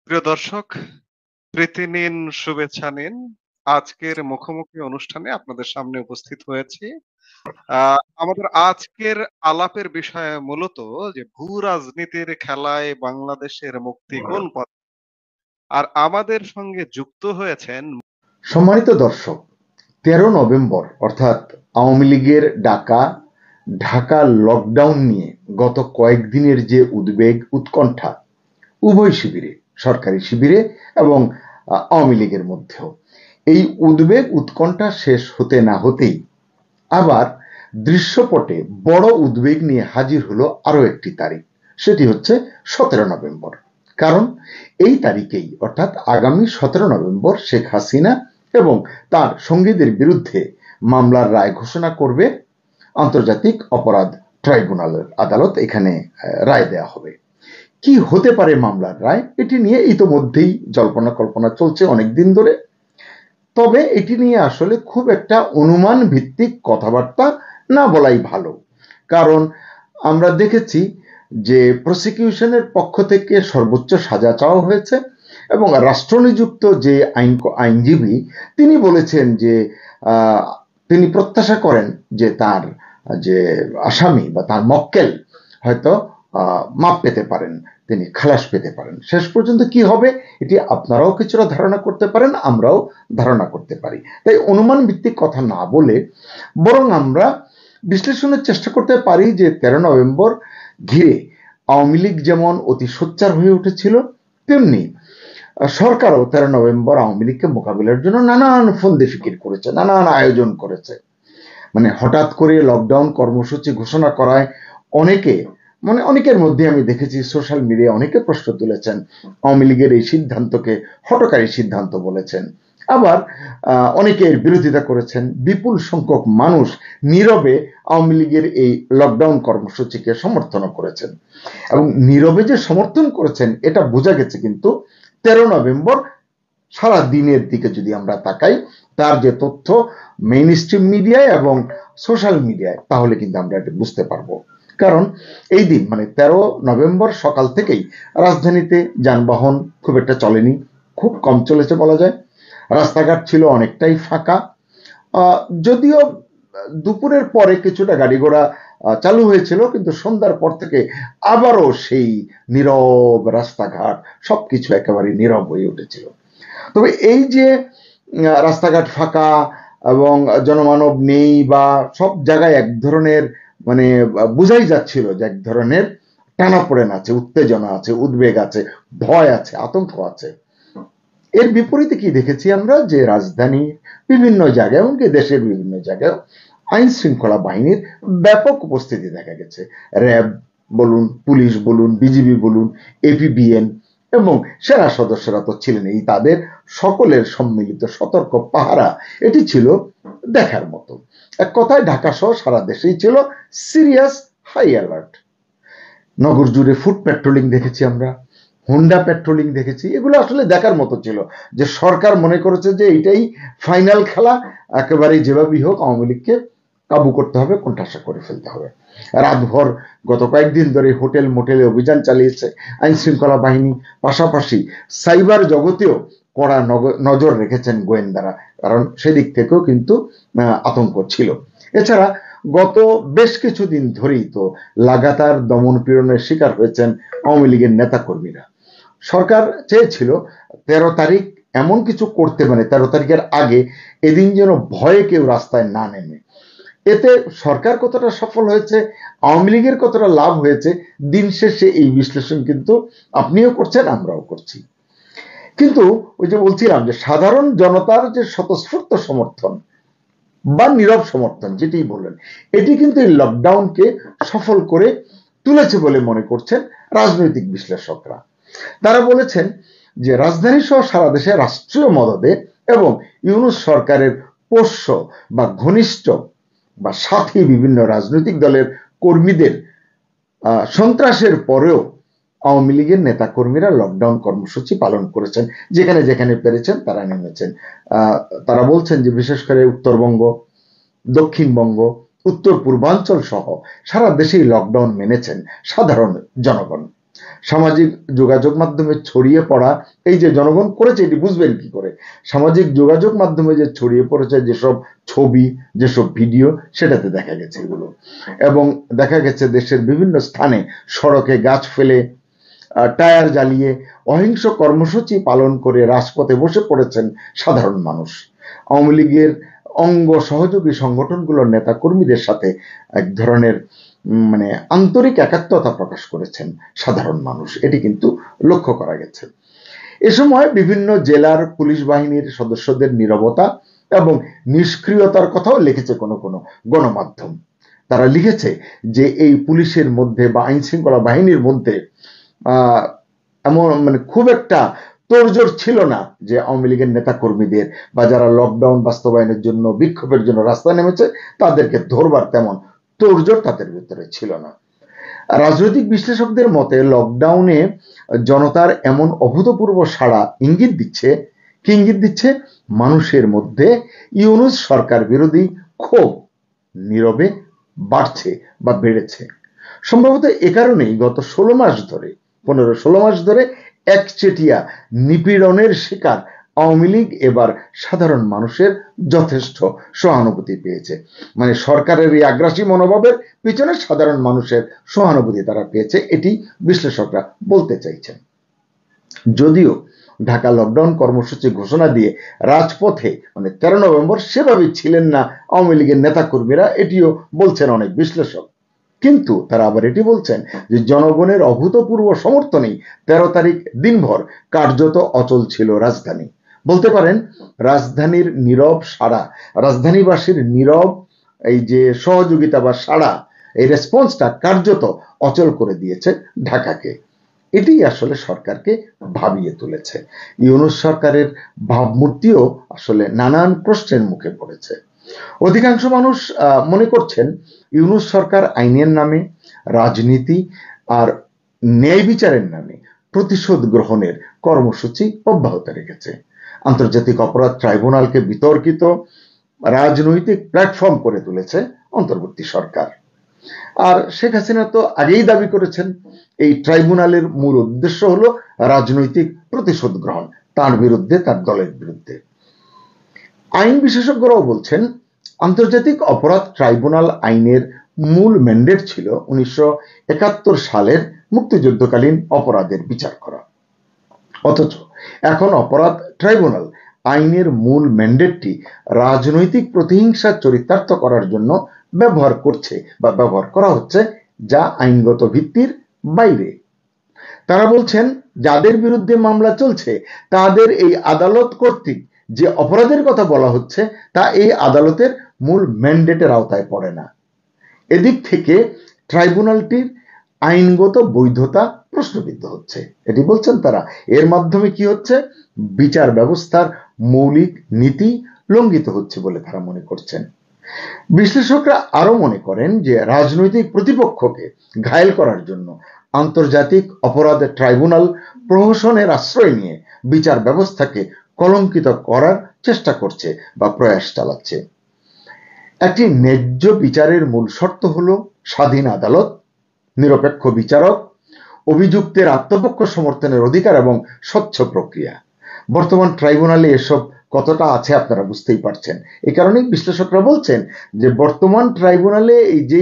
প্রিয় দর্শক, প্রীতি নিন, শুভেচ্ছা নিন। আজকের মুখোমুখি অনুষ্ঠানে আপনাদের সামনে উপস্থিত হয়েছি। আমাদের আজকের আলাপের বিষয় মূলত যে ভূ-রাজনীতির খেলায় বাংলাদেশের মুক্তি কোন পথে? আর আমাদের সঙ্গে যুক্ত হয়েছেন সম্মানিত দর্শক, 13 নভেম্বর অর্থাৎ আওয়ামী লীগের ডাকা ঢাকা লকডাউন নিয়ে গত কয়েকদিনের যে উদ্বেগ উৎকণ্ঠা উভয় শিবিরে, সরকারি শিবিরে এবং আওয়ামী লীগের মধ্যেও, এই উদ্বেগ উৎকণ্ঠা শেষ হতে না হতেই আবার দৃশ্যপটে বড় উদ্বেগ নিয়ে হাজির হলো আরো একটি তারিখ। সেটি হচ্ছে 17 নভেম্বর। কারণ এই তারিখেই অর্থাৎ আগামী 17 নভেম্বর শেখ হাসিনা এবং তার সঙ্গীদের বিরুদ্ধে মামলার রায় ঘোষণা করবে আন্তর্জাতিক অপরাধ ট্রাইব্যুনালের আদালত। এখানে রায় দেয়া হবে। কি হতে পারে মামলার রায়, এটি নিয়ে ইতোমধ্যেই জল্পনা কল্পনা চলছে অনেকদিন ধরে। তবে এটি নিয়ে আসলে খুব একটা অনুমান ভিত্তিক কথাবার্তা না বলাই ভালো। কারণ আমরা দেখেছি যে প্রসিকিউশনের পক্ষ থেকে সর্বোচ্চ সাজা চাওয়া হয়েছে এবং রাষ্ট্রনিযুক্ত যে আইনজীবী তিনি বলেছেন যে তিনি প্রত্যাশা করেন যে তার যে আসামি বা তার মক্কেল হয়তো মাপ পেতে পারেন, তিনি খালাস পেতে পারেন। শেষ পর্যন্ত কি হবে এটি আপনারাও কিছুটা ধারণা করতে পারেন, আমরাও ধারণা করতে পারি। তাই অনুমান ভিত্তিক কথা না বলে বরং আমরা বিশ্লেষণের চেষ্টা করতে পারি যে 13 নভেম্বর ঘিরে আওয়ামী লীগ যেমন অতি সোচ্চার হয়ে উঠেছিল, তেমনি সরকারও 13 নভেম্বর আওয়ামী লীগকে মোকাবিলার জন্য নানান ফন্দি ফিকির করেছে, নানান আয়োজন করেছে। মানে হঠাৎ করে লকডাউন কর্মসূচি ঘোষণা করায় অনেকে, মানে অনেকের মধ্যে আমি দেখেছি সোশ্যাল মিডিয়ায় অনেকে প্রশ্ন তুলেছেন, আওয়ামী লীগের এই সিদ্ধান্তকে হঠকারী সিদ্ধান্ত বলেছেন। আবার অনেকের বিরোধিতা করেছেন। বিপুল সংখ্যক মানুষ নীরবে আওয়ামী লীগের এই লকডাউন কর্মসূচিকে সমর্থন করেছেন এবং নীরবে যে সমর্থন করেছেন এটা বোঝা গেছে। কিন্তু 13 নভেম্বর সারা দিনের দিকে যদি আমরা তাকাই, তার যে তথ্য মেইন স্ট্রিম মিডিয়ায় এবং সোশ্যাল মিডিয়ায়, তাহলে কিন্তু আমরা এটা বুঝতে পারবো। কারণ এই দিন মানে 13 নভেম্বর সকাল থেকেই রাজধানীতে যানবাহন খুব একটা চলেনি, খুব কম চলেছে বলা যায়। রাস্তাঘাট ছিল অনেকটাই ফাঁকা। যদিও দুপুরের পরে কিছুটা গাড়ি ঘোড়া চালু হয়েছিল, কিন্তু সন্ধ্যার পর থেকে আবারও সেই নীরব রাস্তাঘাট, সবকিছু একেবারে নীরব হয়ে উঠেছিল। তবে এই যে রাস্তাঘাট ফাঁকা এবং জনমানব নেই বা সব জায়গায় এক ধরনের মানে বোঝাই যাচ্ছিল যে এক ধরনের টানাপোড়েন আছে, উত্তেজনা আছে, উদ্বেগ আছে, ভয় আছে, আতঙ্ক আছে। এর বিপরীতে কি দেখেছি আমরা, যে রাজধানীর বিভিন্ন জায়গায় এমনকি দেশের বিভিন্ন জায়গায় আইন শৃঙ্খলা বাহিনীর ব্যাপক উপস্থিতি দেখা গেছে। র্যাব বলুন, পুলিশ বলুন, বিজিবি বলুন, এপিবিএন এবং সেনা সদস্যরা তো ছিলেন। এই তাদের সকলের সম্মিলিত সতর্ক পাহারা এটি ছিল দেখার মতো। এক কথায় ঢাকা সহ সারা দেশেই ছিল সিরিয়াস হাই অ্যালার্ট। নগর জুড়ে ফুট পেট্রোলিং দেখেছি আমরা, হুন্ডা পেট্রোলিং দেখেছি। এগুলো আসলে দেখার মতো ছিল যে সরকার মনে করেছে যে এটাই ফাইনাল খেলা, একেবারে যেভাবেই হোক আওয়ামী লীগকে কাবু করতে হবে, কোণঠাসা করে ফেলতে হবে। রাতভর গত কয়েকদিন ধরে হোটেল মোটেলে অভিযান চালিয়েছে আইন শৃঙ্খলা বাহিনী। পাশাপাশি সাইবার জগতেও কড়া নজর রেখেছেন গোয়েন্দারা, কারণ সেদিক থেকেও কিন্তু আতঙ্ক ছিল। এছাড়া গত বেশ কিছুদিন ধরেই তো লাগাতার দমন পীড়নের শিকার হয়েছেন আওয়ামী লীগের নেতাকর্মীরা। সরকার চেয়েছিল 13 তারিখ এমন কিছু করতে, মানে 13 তারিখের আগে এদিন যেন ভয়ে কেউ রাস্তায় না নেমে। এতে সরকার কতটা সফল হয়েছে, আওয়ামী লীগের কতটা লাভ হয়েছে, দিন শেষে এই বিশ্লেষণ কিন্তু আপনিও করছেন, আমরাও করছি। কিন্তু ওই যে বলছিলাম যে সাধারণ জনতার যে স্বতঃস্ফূর্ত সমর্থন বা নীরব সমর্থন যেটি বললেন, এটি কিন্তু এই লকডাউনকে সফল করে তুলেছে বলে মনে করছেন রাজনৈতিক বিশ্লেষকরা। তারা বলেছেন যে রাজধানী সহ সারা দেশে রাষ্ট্রীয় মদদে এবং ইউনূস সরকারের পোষ্য বা ঘনিষ্ঠ বা সাথী বিভিন্ন রাজনৈতিক দলের কর্মীদের সন্ত্রাসের পরেও আওয়ামী লীগের নেতা কর্মীরা লকডাউন কর্মসূচি পালন করেছেন, যেখানে যেখানে পেরেছেন তারা নেমেছেন। তারা বলছেন যে বিশেষ করে উত্তরবঙ্গ, দক্ষিণবঙ্গ, উত্তর পূর্বাঞ্চল সহ সারা দেশেই লকডাউন মেনেছেন সাধারণ জনগণ। সামাজিক যোগাযোগ মাধ্যমে ছড়িয়ে পড়া, এই যে জনগণ করেছে, এটি বুঝবেন কি করে? সামাজিক যোগাযোগ মাধ্যমে যে ছড়িয়ে পড়েছে যেসব ছবি, যেসব ভিডিও, সেটাতে দেখা গেছে এগুলো। এবং দেখা গেছে দেশের বিভিন্ন স্থানে সড়কে গাছ ফেলে, টায়ার জ্বালিয়ে অহিংস কর্মসূচি পালন করে রাজপথে বসে পড়েছেন সাধারণ মানুষ। আওয়ামী লীগের অঙ্গ সহযোগী সংগঠনগুলোর নেতা কর্মীদের সাথে এক ধরনের মানে আন্তরিক একাত্মতা প্রকাশ করেছেন সাধারণ মানুষ, এটি কিন্তু লক্ষ্য করা গেছে। এ সময় বিভিন্ন জেলার পুলিশ বাহিনীর সদস্যদের নীরবতা এবং নিষ্ক্রিয়তার কথাও লিখেছে কোনো কোনো গণমাধ্যম। তারা লিখেছে যে এই পুলিশের মধ্যে বা আইন শৃঙ্খলা বাহিনীর মধ্যে এমন মানে খুব একটা তোড়জোড় ছিল না যে আওয়ামী লীগের নেতা কর্মীদের বা যারা লকডাউন বাস্তবায়নের জন্য বিক্ষোভের জন্য রাস্তায় নেমেছে তাদেরকে ধরবার তেমন তোড়জোড় তাদের ভিতরে ছিল না। রাজনৈতিক বিশ্লেষকদের মতে লকডাউনে জনতার এমন অভূতপূর্ব সাড়া ইঙ্গিত দিচ্ছে, কি ইঙ্গিত দিচ্ছে? মানুষের মধ্যে ইউনূস সরকার বিরোধী ক্ষোভ নীরবে বাড়ছে বা বেড়েছে। সম্ভবত এ কারণেই গত 16 মাস ধরে 15-16 মাস ধরে একচেটিয়া নিপীড়নের শিকার আওয়ামী লীগ এবার সাধারণ মানুষের যথেষ্ট সহানুভূতি পেয়েছে। মানে সরকারের এই আগ্রাসী মনোভাবের পিছনে সাধারণ মানুষের সহানুভূতি তারা পেয়েছে, এটি বিশ্লেষকরা বলতে চাইছেন। যদিও ঢাকা লকডাউন কর্মসূচি ঘোষণা দিয়ে রাজপথে মানে 13 নভেম্বর সেভাবে ছিলেন না আওয়ামী লীগের নেতাকর্মীরা, এটিও বলছেন অনেক বিশ্লেষক। কিন্তু তারা আবার এটি বলছেন যে জনগণের অভূতপূর্ব সমর্থনেই 13 তারিখ দিনভর কার্যত অচল ছিল রাজধানী। বলতে পারেন রাজধানীর নীরব সাড়া, রাজধানীবাসীর নীরব এই যে সহযোগিতা বা সাড়া, এই রেসপন্সটা কার্যত অচল করে দিয়েছে ঢাকাকে। এটি আসলে সরকারকে ভাবিয়ে তুলেছে। ইউনূস সরকারের ভাবমূর্তিও আসলে নানান প্রশ্নের মুখে পড়েছে। অধিকাংশ মানুষ মনে করছেন ইউনূস সরকার আইনের নামে, রাজনীতি আর ন্যায় বিচারের নামে প্রতিশোধ গ্রহণের কর্মসূচি অব্যাহত রেখেছে। আন্তর্জাতিক অপরাধ ট্রাইব্যুনালকে বিতর্কিত রাজনৈতিক প্ল্যাটফর্ম করে তুলেছে অন্তর্বর্তী সরকার। আর শেখ হাসিনা তো আগেই দাবি করেছেন এই ট্রাইব্যুনালের মূল উদ্দেশ্য হলো রাজনৈতিক প্রতিশোধ গ্রহণ তার বিরুদ্ধে, তার দলের বিরুদ্ধে। আইন বিশেষজ্ঞরাও বলছেন আন্তর্জাতিক অপরাধ ট্রাইব্যুনাল আইনের মূল ম্যান্ডেট ছিল 1971 সালের মুক্তিযুদ্ধকালীন অপরাধের বিচার করা। অথচ এখন অপরাধ ট্রাইব্যুনাল আইনের মূল ম্যান্ডেটটি রাজনৈতিক প্রতিহিংসা চরিতার্থ করার জন্য ব্যবহার করছে বা ব্যবহার করা হচ্ছে, যা আইনগত ভিত্তির বাইরে। তারা বলছেন যাদের বিরুদ্ধে মামলা চলছে তাদের এই আদালত কর্তৃক যে অপরাধের কথা বলা হচ্ছে তা এই আদালতের মূল ম্যান্ডেটের আওতায় পড়ে না। এদিক থেকে ট্রাইব্যুনালটির আইনগত বৈধতা প্রশ্নবিদ্ধ হচ্ছে, এটি বলছেন তারা। এর মাধ্যমে কি হচ্ছে? বিচার ব্যবস্থার মৌলিক নীতি লঙ্ঘিত হচ্ছে বলে তারা মনে করছেন। বিশ্লেষকরা আরো মনে করেন যে রাজনৈতিক প্রতিপক্ষকে ঘায়েল করার জন্য আন্তর্জাতিক অপরাধ ট্রাইব্যুনাল প্রহসনের আশ্রয় নিয়ে বিচার ব্যবস্থাকে কলঙ্কিত করার চেষ্টা করছে বা প্রয়াস চালাচ্ছে। একটি ন্যায্য বিচারের মূল শর্ত হলো স্বাধীন আদালত, নিরপেক্ষ বিচারক, অভিযুক্তের আত্মপক্ষ সমর্থনের অধিকার এবং স্বচ্ছ প্রক্রিয়া। বর্তমান ট্রাইব্যুনালে এসব কতটা আছে আপনারা বুঝতেই পারছেন। এই কারণেই বিশ্লেষকরা বলছেন যে বর্তমান ট্রাইব্যুনালে এই যে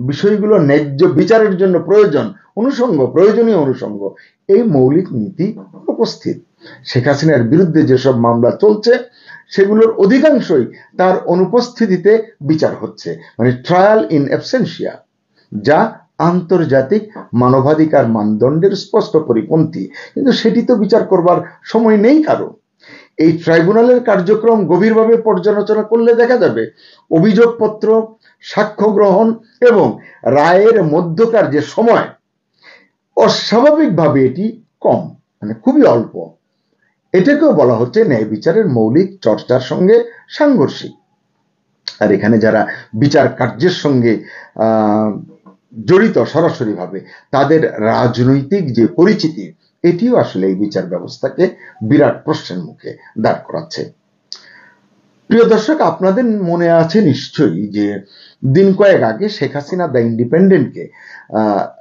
বিষয়গুলো ন্যায্য বিচারের জন্য প্রয়োজনীয় অনুষঙ্গ, এই মৌলিক নীতি উপস্থিত। শেখ হাসিনার বিরুদ্ধে যেসব মামলা চলছে সেগুলোর অধিকাংশই তার অনুপস্থিতিতে বিচার হচ্ছে, মানে ট্রায়াল ইন অ্যাবসেন্সিয়া, যা আন্তর্জাতিক মানবাধিকার মানদণ্ডের স্পষ্ট পরিপন্থী। কিন্তু সেটি তো বিচার করবার সময় নেই কারো। এই ট্রাইব্যুনালের কার্যক্রম গভীরভাবে পর্যালোচনা করলে দেখা যাবে অভিযোগপত্র, সাক্ষ্য গ্রহণ এবং রায়ের মধ্যকার যে সময় অস্বাভাবিকভাবে এটি কম, মানে খুবই অল্প। এটাকেও বলা হচ্ছে ন্যায় বিচারের মৌলিক চর্চার সঙ্গে সাংঘর্ষিক। আর এখানে যারা বিচার কার্যের সঙ্গে জড়িত সরাসরিভাবে, তাদের রাজনৈতিক যে পরিচিতি, এটিও আসলে এই বিচার ব্যবস্থাকে বিরাট প্রশ্নের মুখে দাঁড় করাচ্ছে। প্রিয় দর্শক, আপনাদের মনে আছে নিশ্চয়ই যে দিন কয়েক আগে শেখ হাসিনা দ্য ইন্ডিপেন্ডেন্টকে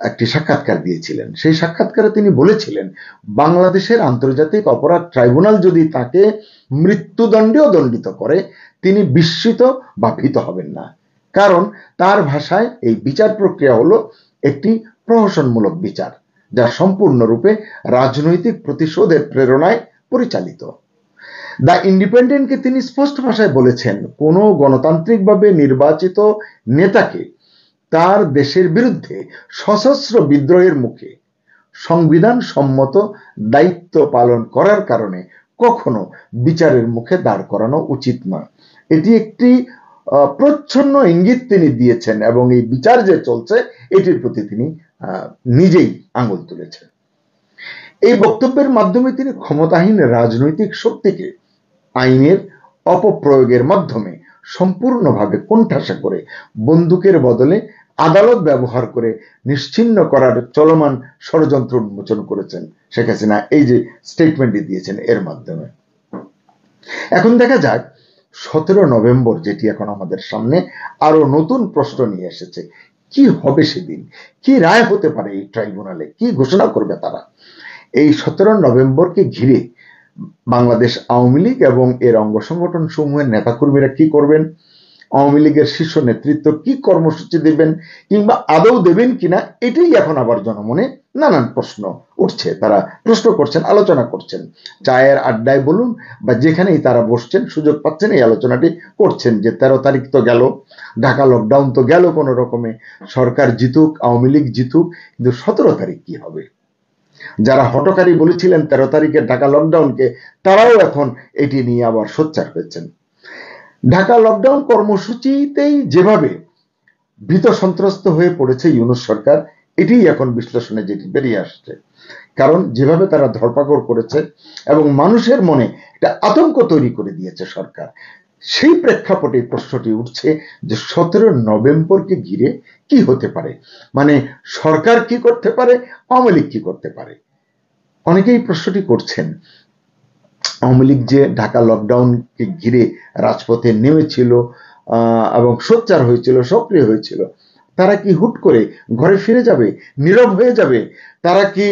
একটি সাক্ষাৎকার দিয়েছিলেন। সেই সাক্ষাৎকারে তিনি বলেছিলেন, বাংলাদেশের আন্তর্জাতিক অপরাধ ট্রাইব্যুনাল যদি তাকে মৃত্যুদণ্ডেও দণ্ডিত করে তিনি বিস্মিত বা ভীত হবেন না। কারণ তার ভাষায় এই বিচার প্রক্রিয়া হলো একটি প্রহসনমূলক বিচার, যা সম্পূর্ণরূপে রাজনৈতিক প্রতিশোধের প্রেরণায় পরিচালিত। দ্য ইন্ডিপেন্ডেন্টকে তিনি স্পষ্ট ভাষায় বলেছেন, কোনো গণতান্ত্রিকভাবে নির্বাচিত নেতাকে তার দেশের বিরুদ্ধে সশস্ত্র বিদ্রোহের মুখে সংবিধান সম্মত দায়িত্ব পালন করার কারণে কখনো বিচারের মুখে দাঁড় করানো উচিত নয়। এটি একটি প্রচ্ছন্ন ইঙ্গিত তিনি দিয়েছেন এবং এই বিচার যে চলছে এটির প্রতি তিনি নিজেই আঙুল তুলেছেন। এই বক্তব্যের মাধ্যমে তিনি ক্ষমতাহীন রাজনৈতিক শক্তিকে আইনের অপপ্রয়োগের মাধ্যমে সম্পূর্ণভাবে কোণঠাসা করে বন্দুকের বদলে আদালত ব্যবহার করে নিশ্চিহ্ন করার চলমান ষড়যন্ত্র উন্মোচন করেছেন শেখ হাসিনা এই যে স্টেটমেন্টটি দিয়েছেন এর মাধ্যমে। এখন দেখা যাক 17 নভেম্বর, যেটি এখন আমাদের সামনে আরো নতুন প্রশ্ন নিয়ে এসেছে, কি হবে সেদিন, কি রায় হতে পারে এই ট্রাইব্যুনালে, কি ঘোষণা করবে তারা। এই 17 নভেম্বরকে ঘিরে বাংলাদেশ আওয়ামী লীগ এবং এর অঙ্গ সংগঠন সমূহের নেতাকর্মীরা কি করবেন, আওয়ামী লীগের শীর্ষ নেতৃত্ব কি কর্মসূচি দেবেন কিংবা আদৌ দেবেন কিনা, এটাই এখন আবার জনমনে নানান প্রশ্ন উঠছে। তারা প্রশ্ন করছেন, আলোচনা করছেন, চায়ের আড্ডায় বলুন বা যেখানেই তারা বসছেন সুযোগ পাচ্ছেন এই আলোচনাটি করছেন যে 13 তারিখ তো গেল, ঢাকা লকডাউন তো গেল কোনো রকমে, সরকার জিতুক, আওয়ামী লীগ জিতুক, কিন্তু 17 তারিখ কি হবে। যারা হটকারী বলেছিলেন 13 তারিখে ঢাকা লকডাউনকে, তারাও এখন এটি নিয়ে আবার সোচ্চার হয়েছেন। ঢাকা লকডাউন কর্মসূচিতেই যেভাবে ভীত সন্ত্রস্ত হয়ে পড়েছে ইউনূস সরকার, এটি এখন বিশ্লেষণে যেটি বেরিয়ে আসছে। কারণ যেভাবে তারা ধরপাকড় করেছে এবং মানুষের মনে একটা আতঙ্ক তৈরি করে দিয়েছে সরকার, সেই প্রেক্ষাপটে প্রশ্নটি উঠছে যে 17 নভেম্বরকে ঘিরে কি হতে পারে, মানে সরকার কি করতে পারে, আওয়ামী লীগ কি করতে পারে। অনেকেই প্রশ্নটি করছেন, আওয়ামী লীগ যে ঢাকা লকডাউনকে ঘিরে রাজপথে নেমেছিল এবং সোচ্চার হয়েছিল, সক্রিয় হয়েছিল, তারা কি হুট করে ঘরে ফিরে যাবে, নীরব হয়ে যাবে? তারা কি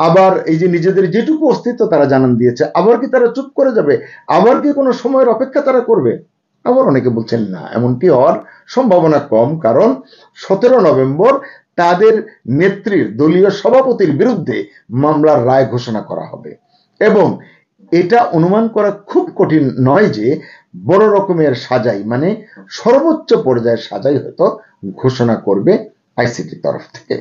আবার এই যে নিজেদের যেটুকু অস্তিত্ব তারা জানান দিয়েছে, আবার কি তারা চুপ করে যাবে? আবার কি কোনো সময়ের অপেক্ষা তারা করবে? আবার অনেকে বলছেন না, এমনটি হওয়ার সম্ভাবনা কম। কারণ 17 নভেম্বর তাদের নেত্রীর দলীয় সভাপতির বিরুদ্ধে মামলার রায় ঘোষণা করা হবে এবং এটা অনুমান করা খুব কঠিন নয় যে বড় রকমের সাজাই, মানে সর্বোচ্চ পর্যায়ের সাজাই হয়তো ঘোষণা করবে আইসিটির তরফ থেকে।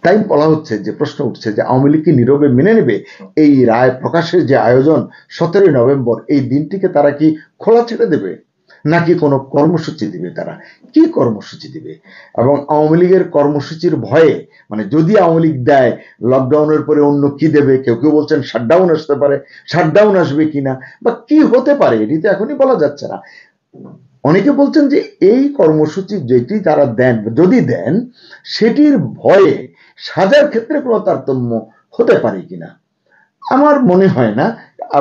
তাই বলা হচ্ছে, যে প্রশ্ন উঠছে যে আওয়ামী লীগ কি নীরবে মেনে নেবে এই রায় প্রকাশের যে আয়োজন 17 নভেম্বর, এই দিনটিকে তারা কি খোলা ছেড়ে দেবে নাকি কোনো কর্মসূচি দিবে? তারা কি কর্মসূচি দিবে? এবং আওয়ামী লীগের কর্মসূচির ভয়ে, মানে যদি আওয়ামী লীগ দেয় লকডাউনের পরে অন্য কি দেবে, কেউ কেউ বলছেন শাটডাউন আসতে পারে, শাটডাউন আসবে কিনা বা কি হতে পারে এটি তো এখনই বলা যাচ্ছে না। অনেকে বলছেন যে এই কর্মসূচি যেটি তারা দেন, যদি দেন সেটির ভয়ে সাজার ক্ষেত্রে কোনো তারতম্য হতে পারে কিনা, আমার মনে হয় না,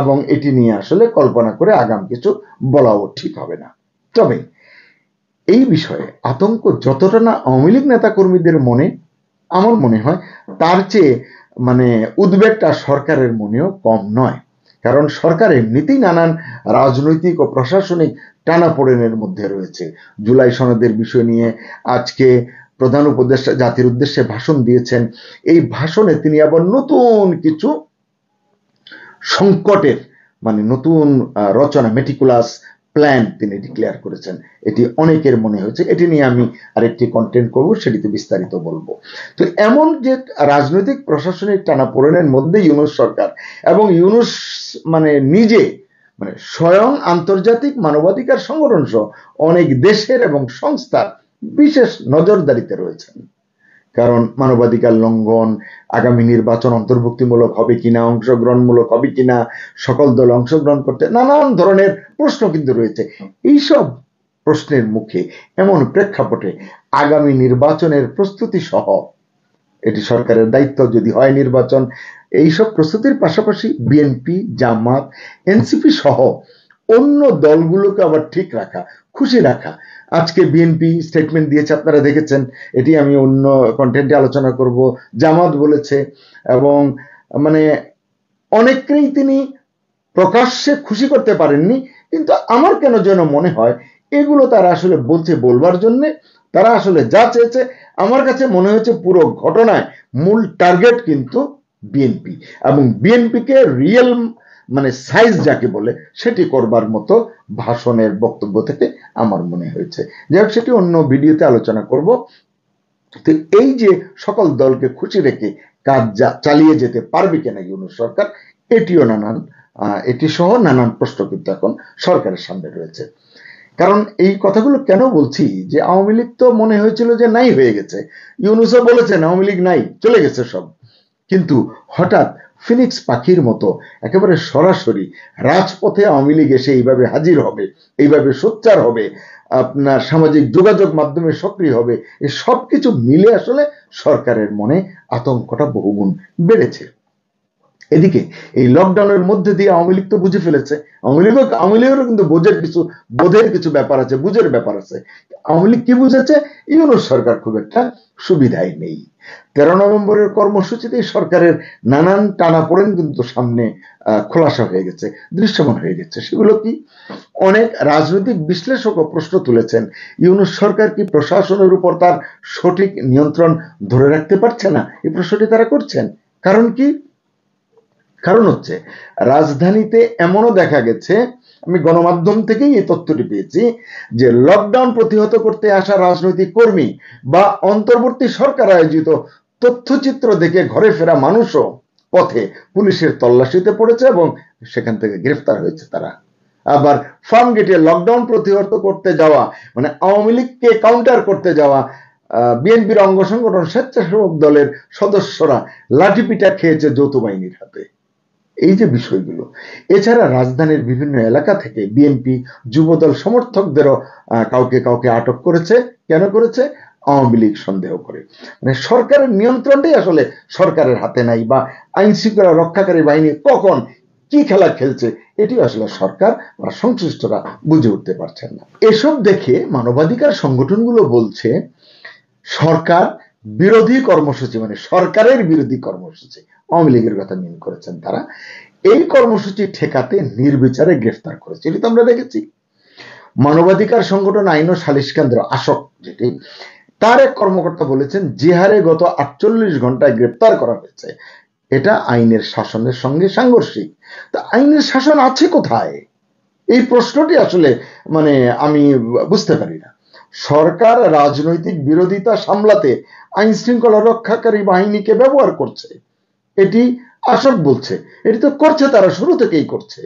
এবং এটি নিয়ে আসলে কল্পনা করে আগাম কিছু বলাও ঠিক হবে না। তবে এই বিষয়ে আতঙ্ক যতটা না আওয়ামী লীগ নেতা কর্মীদের মনে, আমার মনে হয় তার চেয়ে মানে উদ্বেগটা সরকারের মনেও কম নয়। কারণ সরকার এমনিতেই নানান রাজনৈতিক ও প্রশাসনিক টানাপোড়েনের মধ্যে রয়েছে। জুলাই সনদের বিষয় নিয়ে আজকে প্রধান উপদেষ্টা জাতির উদ্দেশ্যে ভাষণ দিয়েছেন। এই ভাষণে তিনি আবার নতুন কিছু সংকটের মানে নতুন রচনা, মেটিকুলাস প্ল্যান তিনি ডিক্লেয়ার করেছেন। এটি অনেকের মনে হয়েছে, এটি নিয়ে আমি আরেকটি কন্টেন্ট করব, সেটিতে বিস্তারিত বলবো। তো এমন যে রাজনৈতিক প্রশাসনিক টানাপোড়েনের মধ্যে ইউনূস সরকার এবং ইউনূস মানে নিজে মানে স্বয়ং আন্তর্জাতিক মানবাধিকার সংগঠন সহ অনেক দেশের এবং সংস্থার বিশেষ নজরদারিতে রয়েছেন। কারণ মানবাধিকার লঙ্ঘন, আগামী নির্বাচন অন্তর্ভুক্তিমূলক হবে কিনা, অংশগ্রহণমূলক হবে কিনা, সকল দল অংশগ্রহণ করতে, নানান ধরনের প্রশ্ন কিন্তু রয়েছে। এইসব প্রশ্নের মুখে এমন প্রেক্ষাপটে আগামী নির্বাচনের প্রস্তুতি সহ, এটি সরকারের দায়িত্ব যদি হয় নির্বাচন, এইসব প্রস্তুতির পাশাপাশি বিএনপি, জামাত, এনসিপি সহ অন্য দলগুলোকে আবার ঠিক রাখা, খুশি রাখা। আজকে বিএনপি স্টেটমেন্ট দিয়েছে, আপনারা দেখেছেন, এটি আমি অন্য কন্টেন্টে আলোচনা করব। জামাত বলেছে, এবং মানে অনেককেই তিনি প্রকাশ্যে খুশি করতে পারেননি, কিন্তু আমার কেন যেন মনে হয় এগুলো তারা আসলে বলছে বলবার জন্য। তারা আসলে যা চেয়েছে, আমার কাছে মনে হয়েছে পুরো ঘটনায় মূল টার্গেট কিন্তু বিএনপি, এবং বিএনপিকে রিয়েল মানে সাইজ যাকে বলে সেটি করবার মতো ভাষণের বক্তব্য থেকে আমার মনে হয়েছে। যাই হোক, সেটি অন্য ভিডিওতে আলোচনা করব। তো এই যে সকল দলকে খুশি রেখে কাজ চালিয়ে যেতে পারবে কিনা ইউনূস সরকার, এটিও এটি সহ নানান প্রশ্ন কিন্তু এখন সরকারের সামনে রয়েছে। কারণ এই কথাগুলো কেন বলছি, যে আওয়ামী লীগ তো মনে হয়েছিল যে নাই হয়ে গেছে, ইউনূসও বলেছেন আওয়ামী লীগ নাই, চলে গেছে সব, কিন্তু হঠাৎ ফিনিক্স পাখির মতো একেবারে সরাসরি রাজপথে আওয়ামী লীগ এসে এইভাবে হাজির হবে, এইভাবে সোচ্চার হবে, আপনার সামাজিক যোগাযোগ মাধ্যমে সক্রিয় হবে, এই সব কিছু মিলে আসলে সরকারের মনে আতঙ্কটা বহুগুণ বেড়েছে। এদিকে এই লকডাউনের মধ্যে দিয়ে আওয়ামী লীগ তো বুঝে ফেলেছে, আওয়ামী লীগেরও কিন্তু বোধের কিছু ব্যাপার আছে, বুঝের ব্যাপার আছে। আওয়ামী লীগ কি বুঝেছে, ইউনূস সরকার খুব একটা সুবিধায় নেই। 13 নভেম্বরের কর্মসূচিতে সরকারের নানান টানাপোড়েন কিন্তু সামনে খোলাসা হয়ে গেছে, দৃশ্যমান হয়ে গেছে। সেগুলো কি? অনেক রাজনৈতিক বিশ্লেষকও প্রশ্ন তুলেছেন, ইউনূস সরকার কি প্রশাসনের উপর তার সঠিক নিয়ন্ত্রণ ধরে রাখতে পারছে না? এই প্রশ্নটি তারা করছেন। কারণ কি? কারণ হচ্ছে রাজধানীতে এমনও দেখা গেছে, আমি গণমাধ্যম থেকেই এই তথ্যটি পেয়েছি, যে লকডাউন প্রতিহত করতে আসা রাজনৈতিক কর্মী বা অন্তর্বর্তী সরকার আয়োজিত তথ্যচিত্র দেখে ঘরে ফেরা মানুষও পথে পুলিশের তল্লাশিতে পড়েছে এবং সেখান থেকে গ্রেফতার হয়েছে তারা। আবার ফার্ম গেটে লকডাউন প্রতিহত করতে যাওয়া, মানে আওয়ামী লীগকে কাউন্টার করতে যাওয়া বিএনপির অঙ্গ সংগঠন স্বেচ্ছাসেবক দলের সদস্যরা লাঠিপিটা খেয়েছে যৌথ বাহিনীর হাতে। এই যে বিষয়গুলো, এছাড়া রাজধানীর বিভিন্ন এলাকা থেকে বিএনপি যুবদল সমর্থকদেরও কাউকে কাউকে আটক করেছে। কেন করেছে? আওয়ামী লীগ সন্দেহ করে। মানে সরকারের নিয়ন্ত্রণটাই আসলে সরকারের হাতে নাই, বা আইন শৃঙ্খলা রক্ষাকারী বাহিনী কখন কি খেলা খেলছে এটি আসলে সরকার বা সংশ্লিষ্টরা বুঝে উঠতে পারছেন না। এসব দেখে মানবাধিকার সংগঠনগুলো বলছে সরকার বিরোধী কর্মসূচি, মানে সরকারের বিরোধী কর্মসূচি, আওয়ামী লীগের কথা মিন করেছেন তারা, এই কর্মসূচি ঠেকাতে নির্বিচারে গ্রেফতার করেছে। এটি তো আমরা দেখেছি। মানবাধিকার সংগঠন আইন ও সালিশ কেন্দ্র আশক, যেটি, তার এক কর্মকর্তা বলেছেন যে হারে গত 48 ঘন্টায় গ্রেফতার করা হয়েছে এটা আইনের শাসনের সঙ্গে সাংঘর্ষিক। তা আইনের শাসন আছে কোথায়? এই প্রশ্নটি আসলে মানে আমি বুঝতে পারি না। সরকার রাজনৈতিক বিরোধিতা সামলাতে আইন শৃঙ্খলা রক্ষাকারী বাহিনীকে ব্যবহার করছে, এটি আশক বলছে। এটি তো করছে, তারা শুরু থেকেই করছে।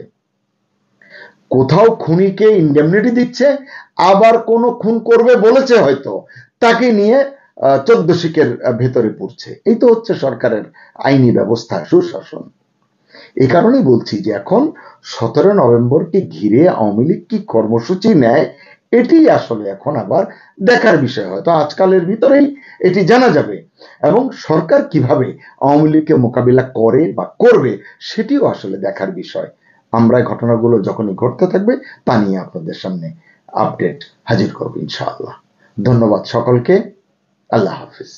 কোথাও খুনিকে ইন্ডেমনিটি দিচ্ছে, আবার কোনো খুন করবে বলেছে হয়তো, তাকে নিয়ে 14 শিকের ভেতরে পড়ছে। এই তো হচ্ছে সরকারের আইনি ব্যবস্থা, সুশাসন। এই কারণেই বলছি যে এখন 17 নভেম্বরকে ঘিরে আওয়ামী লীগ কি কর্মসূচি নেয় এটি আসলে এখন আবার দেখার বিষয়। হয়তো আজকালের ভিতরেই এটি জানা যাবে, এবং সরকার কিভাবে আওয়ামী লীগকে মোকাবিলা করে বা করবে সেটিও আসলে দেখার বিষয়। আমরা ঘটনাগুলো যখনই ঘটতে থাকবে তা নিয়ে আপনাদের সামনে আপডেট হাজির করব ইনশাআল্লাহ। ধন্যবাদ সকলকে। আল্লাহ হাফিজ।